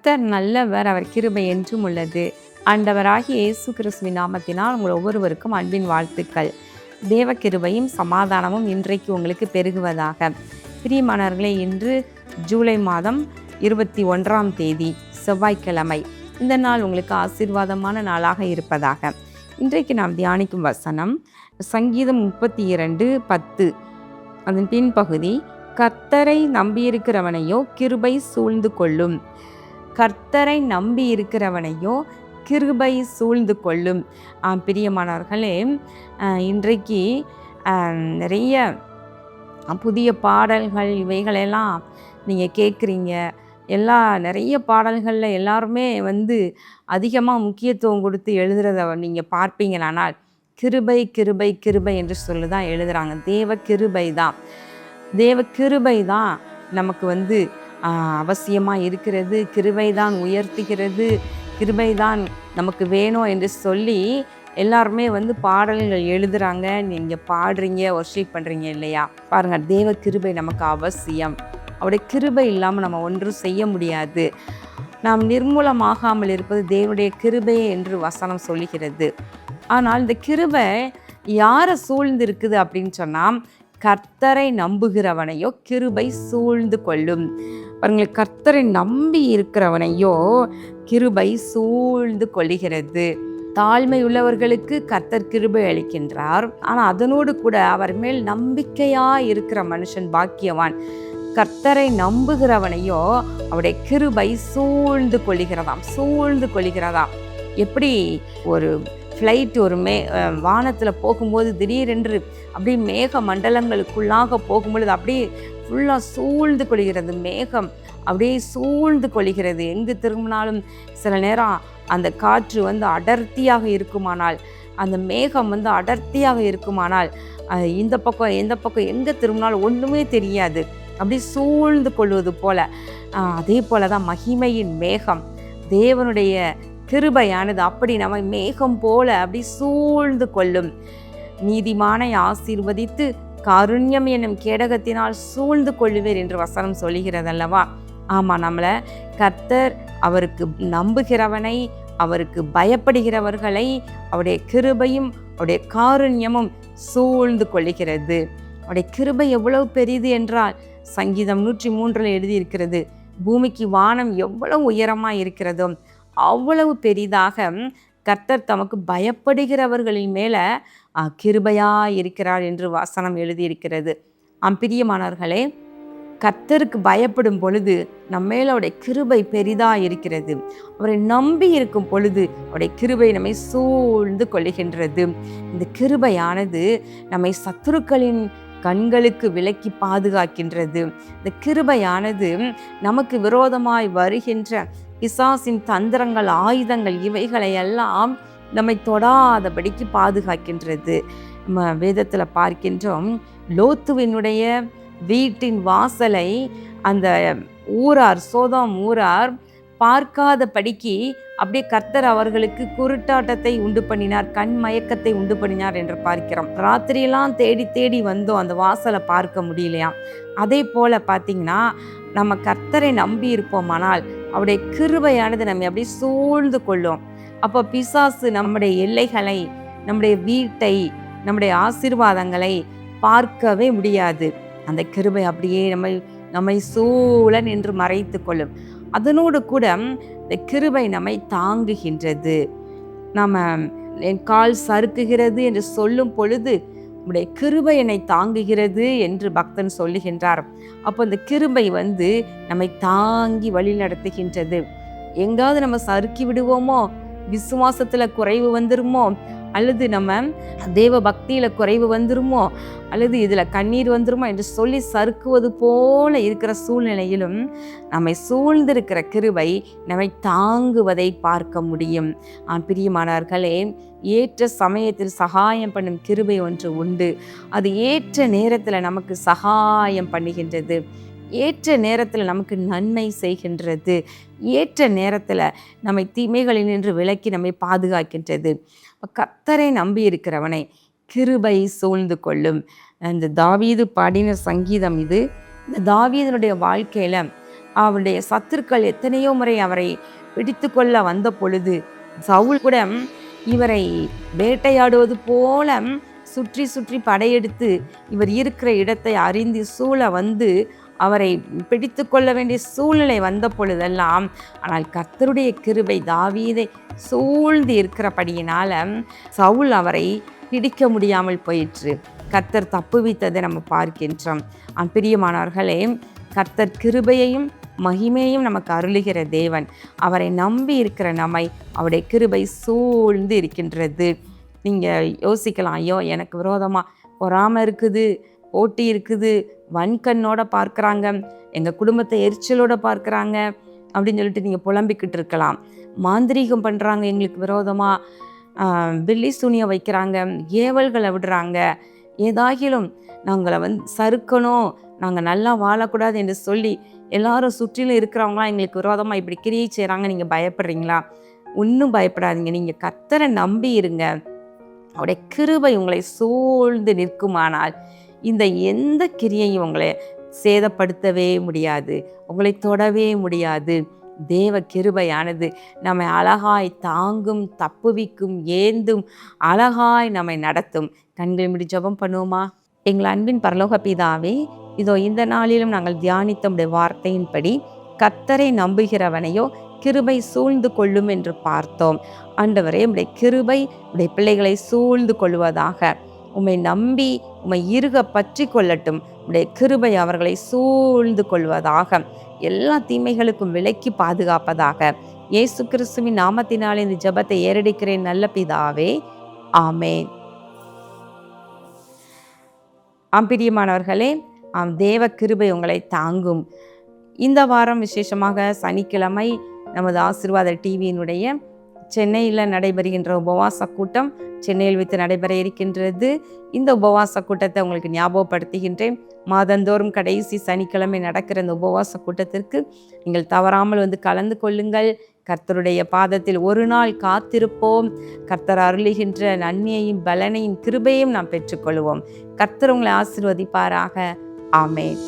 கர்த்தர் நல்லவர், அவர் கிருபை என்றும் உள்ளது. ஆண்டவராகிய இயேசு கிறிஸ்துவின் நாமத்தினால் உங்கள் ஒவ்வொருவருக்கும் அன்பின் வாழ்த்துக்கள். தேவ கிருபையும் சமாதானமும் இன்றைக்கு உங்களுக்கு பெருகுவதாக. பிரியமானவர்களே, இன்று ஜூலை மாதம் 21ஆம் தேதி செவ்வாய்க்கிழமை. இந்த நாள் உங்களுக்கு ஆசீர்வாதமான நாளாக இருப்பதாக. இன்றைக்கு நாம் தியானிக்கும் வசனம் சங்கீதம் 32:10. அதன் பின்பகுதி, கர்த்தரை நம்பியிருக்கிறவனையோ கிருபை சூழ்ந்து கொள்ளும். கர்த்தரை நம்பி இருக்கிறவனையோ கிருபை சூழ்ந்து கொள்ளும். பிரியமானவர்களே, இன்றைக்கு நிறைய புதிய பாடல்கள் இவைகளெல்லாம் நீங்கள் கேட்குறீங்க. நிறைய பாடல்களில் எல்லாருமே அதிகமாக முக்கியத்துவம் கொடுத்து எழுதுறத நீங்கள் பார்ப்பீங்களானால் கிருபை கிருபை கிருபை என்று சொல்லி தான் எழுதுகிறாங்க. தேவ கிருபை தான், தேவ கிருபை தான் நமக்கு அவசியமாக இருக்கிறது. கிருபை தான் உயர்த்துகிறது, கிருபை தான் நமக்கு வேணும் என்று சொல்லி எல்லாருமே பாடல்கள் எழுதுகிறாங்க. நீங்கள் பாடுறீங்க, வொர்ஷிப் பண்ணுறீங்க இல்லையா? பாருங்கள், தேவ கிருபை நமக்கு அவசியம். அவருடைய கிருபை இல்லாமல் நம்ம ஒன்றும் செய்ய முடியாது. நாம் நிர்மூலமாகாமல் இருப்பது தேவனுடைய கிருபை என்று வசனம் சொல்லுகிறது. ஆனால் இந்த கிருபை யாரை சூழ்ந்து இருக்குது அப்படின்னு சொன்னால், கர்த்தரை நம்புகிறவனையோ கிருபை சூழ்ந்து கொள்ளும். பாருங்கள், கர்த்தரை நம்பி இருக்கிறவனையோ கிருபை சூழ்ந்து கொள்ளுகிறது. தாழ்மை உள்ளவர்களுக்கு கர்த்தர் கிருபை அளிக்கின்றார். ஆனால் அதனோடு கூட அவர் மேல் நம்பிக்கையாக இருக்கிற மனுஷன் பாக்கியவான். கர்த்தரை நம்புகிறவனையோ அவருடைய கிருபை சூழ்ந்து கொள்ளுகிறதாம். எப்படி ஒரு ஃப்ளைட் ஒரு வானத்தில் போகும்போது திடீரென்று அப்படியே மேக மண்டலங்களுக்குள்ளாக போகும்பொழுது அப்படியே ஃபுல்லாக சூழ்ந்து கொள்கிறது. மேகம் அப்படியே சூழ்ந்து கொள்கிறது. எங்கு திரும்பினாலும் சில நேரம் அந்த காற்று அடர்த்தியாக இருக்குமானால், அந்த மேகம் அடர்த்தியாக இருக்குமானால், இந்த பக்கம் எந்த பக்கம் எங்கே திரும்பினாலும் ஒன்றுமே தெரியாது. அப்படி சூழ்ந்து கொள்வது போல, அதே போல தான் மகிமையின் மேகம், தேவனுடைய கிருபையானது அப்படி நம்மை மேகம் போல அப்படி சூழ்ந்து கொள்ளும். நீதிமானை ஆசீர்வதித்து காருண்யம் என்னும் கேடகத்தினால் சூழ்ந்து கொள்ளுவேர் என்று வசனம் சொல்லுகிறது அல்லவா? ஆமாம், நம்மளை கர்த்தர் அவருக்கு நம்புகிறவனை, அவருக்கு பயப்படுகிறவர்களை அவருடைய கிருபையும் அவருடைய காருண்யமும் சூழ்ந்து கொள்ளுகிறது. அவருடைய கிருபை எவ்வளவு பெரிது என்றால், சங்கீதம் 103 எழுதியிருக்கிறது, பூமிக்கு வானம் எவ்வளவு உயரமாக இருக்கிறதோ அவ்வளவு பெரிதாக கர்த்தர் தமக்கு பயப்படுகிறவர்களின் மேலே கிருபையாக இருக்கிறார் என்று வசனம் எழுதியிருக்கிறது. பிரியமானவர்களே, கர்த்தருக்கு பயப்படும் பொழுது நம்ம மேலே அவருடைய கிருபை பெரிதாக இருக்கிறது. அவரை நம்பி இருக்கும் பொழுது அவருடைய கிருபை நம்மை சூழ்ந்து கொள்ளுகின்றது. இந்த கிருபையானது நம்மை சத்துருக்களின் கண்களுக்கு விலக்கி பாதுகாக்கின்றது. இந்த கிருபையானது நமக்கு விரோதமாய் வருகின்ற பிசாசின் தந்திரங்கள், ஆயுதங்கள் இவைகளை எல்லாம் நம்மை தொடாதபடிக்கு பாதுகாக்கின்றது. நம்ம வேதத்தில் பார்க்கின்றோம், லோத்துவினுடைய வீட்டின் வாசலை அந்த சோதோம் ஊரார் பார்க்காதபடிக்கு அப்படியே கர்த்தர் அவர்களுக்கு குருட்டாட்டத்தை உண்டு பண்ணினார், கண் மயக்கத்தை உண்டு பண்ணினார் என்று பார்க்கிறோம். ராத்திரியெல்லாம் தேடி தேடி வந்தோம், அந்த வாசலை பார்க்க முடியலையா? அதே போல பார்த்தீங்கன்னா, நம்ம கர்த்தரை நம்பி இருப்போமானால் அவருடைய கிருபையானது நம்ம அப்படியே சூழ்ந்து கொள்ளும். அப்போ பிசாசு நம்முடைய எல்லைகளை, நம்முடைய வீட்டை, நம்முடைய ஆசீர்வாதங்களை பார்க்கவே முடியாது. அந்த கிருபை அப்படியே நம்மை சூழ நின்று மறைத்து கொள்ளும். அதனோடு கூட இந்த கிருபை நம்மை தாங்குகின்றது. நம்ம என் கால் சறுக்குகிறது என்று சொல்லும் பொழுது உடைய கிருபை என்னை தாங்குகிறது என்று பக்தன் சொல்லுகின்றார். அப்போ இந்த கிருபை நம்மை தாங்கி வழி நடத்துகின்றது. எங்காவது நம்ம சறுக்கி விடுவோமோ, விசுவாசத்தில் குறைவு வந்துருமோ, அல்லது நம்ம தேவ பக்தியில் குறைவு வந்துருமோ, அல்லது இதில் கண்ணீர் வந்துருமோ என்று சொல்லி சறுக்குவது போல இருக்கிற சூழ்நிலையிலும் நம்மை சூழ்ந்திருக்கிற கிருபை நம்மை தாங்குவதை பார்க்க முடியும். பிரியமானவர்களே, ஏற்ற சமயத்தில் சகாயம் பண்ணும் கிருபை ஒன்று உண்டு. அது ஏற்ற நேரத்தில் நமக்கு சகாயம் பண்ணுகின்றது, ஏற்ற நேரத்தில் நமக்கு நன்மை செய்கின்றது, ஏற்ற நேரத்தில் நம்மை தீமைகளில் நின்று விலக்கி நம்மை பாதுகாக்கின்றது. கர்த்தரை நம்பி இருக்கிறவனை கிருபை சூழ்ந்து கொள்ளும். இந்த தாவீது பாடின சங்கீதம் இது. இந்த தாவீதனுடைய வாழ்க்கையில் அவருடைய சத்துருக்கள் எத்தனையோ முறை அவரை பிடித்து கொள்ள வந்த பொழுது சவுல் கூட இவரை வேட்டையாடுவது போல சுற்றி சுற்றி படையெடுத்து இவர் இருக்கிற இடத்தை அறிந்து சூழ வந்து அவரை பிடித்து கொள்ள வேண்டிய சூழ்நிலை வந்த பொழுதெல்லாம், ஆனால் கர்த்தருடைய கிருபை தாவீதை சூழ்ந்து இருக்கிறபடியினால சவுல் அவரை பிடிக்க முடியாமல் போயிற்று. கர்த்தர் தப்புவித்ததை நம்ம பார்க்கின்றோம். பிரியமானவர்களே, கர்த்தர் கிருபையையும் மகிமையும் நமக்கு அருளுகிற தேவன். அவரை நம்பி இருக்கிற நம்மை அவருடைய கிருபை சூழ்ந்து இருக்கின்றது. நீங்கள் யோசிக்கலாம், ஐயோ எனக்கு விரோதமாக பொறாமை இருக்குது, போட்டி இருக்குது, வன்கண்ணோட பார்க்குறாங்க, எங்கள் குடும்பத்தை எரிச்சலோட பார்க்குறாங்க அப்படின்னு சொல்லிட்டு நீங்கள் புலம்பிக்கிட்டு இருக்கலாம். மாந்திரீகம் பண்ணுறாங்க, எங்களுக்கு விரோதமாக பில்லி சூனியம் வைக்கிறாங்க, ஏவல்களை விடுறாங்க, ஏதாகிலும் நாங்களை சறுக்கணும், நாங்கள் நல்லா வாழக்கூடாது என்று சொல்லி எல்லாரும் சுற்றிலும் இருக்கிறவங்களாம் எங்களுக்கு விரோதமாக இப்படி கிரியை செய்கிறாங்க. நீங்கள் பயப்படுறீங்களா? ஒன்றும் பயப்படாதீங்க. நீங்கள் கர்த்தரை நம்பி இருங்க. அவருடைய கிருபை உங்களை சூழ்ந்து நிற்குமானால் இந்த எந்த கிரியையும் உங்களை சேதப்படுத்தவே முடியாது, உங்களை தொடவே முடியாது. தேவ கிருபையானது நம்மை அழகாய் தாங்கும், தப்புவிக்கும், ஏந்தும், அழகாய் நம்மை நடத்தும். கண்கள் மூடி ஜெபம் பண்ணுவோமா? எங்கள் அன்பின் பரலோக பிதாவே, இதோ இந்த நாளிலும் நாங்கள் தியானித்த உடைய வார்த்தையின்படி கர்த்தரை நம்புகிறவனையோ கிருபை சூழ்ந்து கொள்ளும் என்று பார்த்தோம். ஆண்டவரே, உடைய கிருபை உடைய பிள்ளைகளை சூழ்ந்து கொள்வதாக. உம்மை நம்பி உம்மை இறுக பற்றி கொள்ளட்டும். உடைய கிருபை அவர்களை சூழ்ந்து கொள்வதாக, எல்லா தீமைகளுக்கும் விலக்கி பாதுகாப்பதாக. இயேசு கிறிஸ்துவின் நாமத்தினால் இந்த ஜெபத்தை ஏறெடுக்கிறேன் நல்ல பிதாவே, ஆமேன். பிரியமானவர்களே, தேவ கிருபை உங்களை தாங்கும். இந்த வாரம் விசேஷமாக சனிக்கிழமை நமது ஆசீர்வாத டிவியினுடைய சென்னையில் நடைபெறுகின்ற உபவாச கூட்டம் சென்னையில் வைத்து நடைபெற இருக்கின்றது. இந்த உபவாச கூட்டத்தை உங்களுக்கு ஞாபகப்படுத்துகின்றேன். மாதந்தோறும் கடைசி சனிக்கிழமை நடக்கிற இந்த உபவாச கூட்டத்திற்கு நீங்கள் தவறாமல் கலந்து கொள்ளுங்கள். கர்த்தருடைய பாதத்தில் ஒரு நாள் காத்திருப்போம். கர்த்தர் அருளுகின்ற நன்மையையும் பலனையும் கிருபையும் நாம் பெற்றுக்கொள்வோம். கர்த்தர் உங்களை ஆசீர்வதிப்பாராக. ஆமென்.